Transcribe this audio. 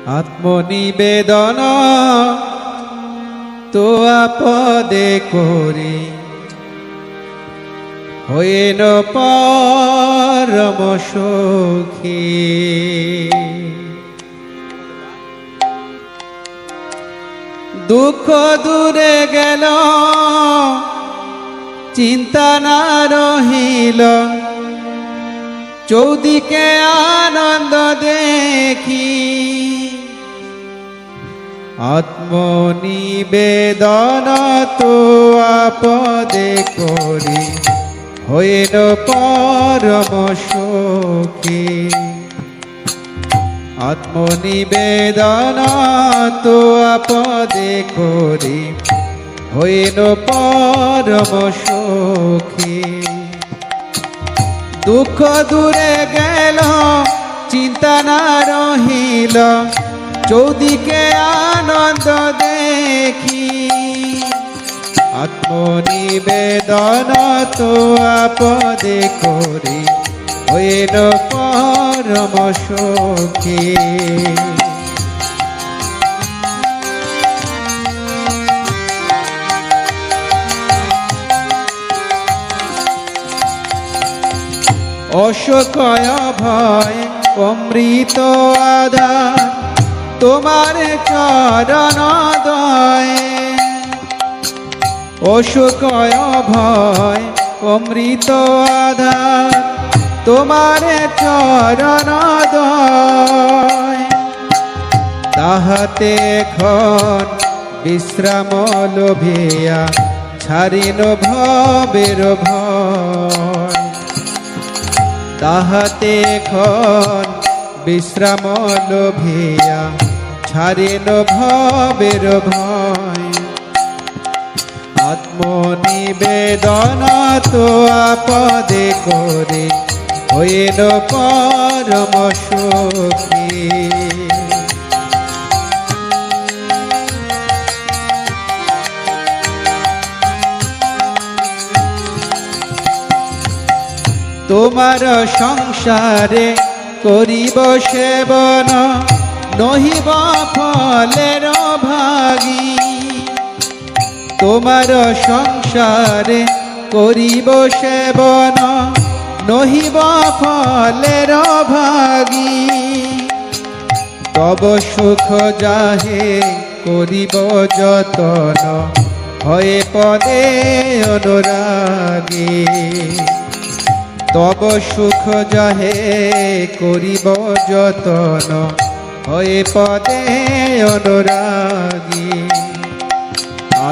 আত্মনিবেদন তো আপদে করি হইন পরম সুখী। দুঃখ দূরে গেল চিন্তা না রহিল, চৌদিকে আনন্দ দেখি আত্মনিবেদন তো আপদে করি হইল পরম সুখী। আত্মনিবেদন তো আপদে করি হইল পরম সুখী। দুঃখ দূরে গেল চিন্তা না রহিল, চৌদিকে আনন্দ দেখি আত্মনিবেদন তো আপদে করি হইল পরম সুখী। অশোকয় ভয় অমৃত আধার তোমার চরণ দয়ে। অশোকয় ভয় অমৃত আধার তোমার চরণ দয়ে। তাহাতে এখন বিশ্রাম লোভিয়া ছাড়িল ভবের ভয়। তাহাতে এখন বিশ্রাম লোভিয়া ছাড়িল ভবের ভয়। আত্মনিবেদন তো আপদে করি হইল পরম সুখী। তোমার সংসারে করিব সেবন নহিব ফলের ভাগী। তোমার সংসারে করিব সেবন নহিব ফলের ভাগী। তব সুখ যাহে করিব যতন হয়ে পদে অনুরাগী। তব সুখ যাহে করিব যতন হয়ে পদে অনুরাগী।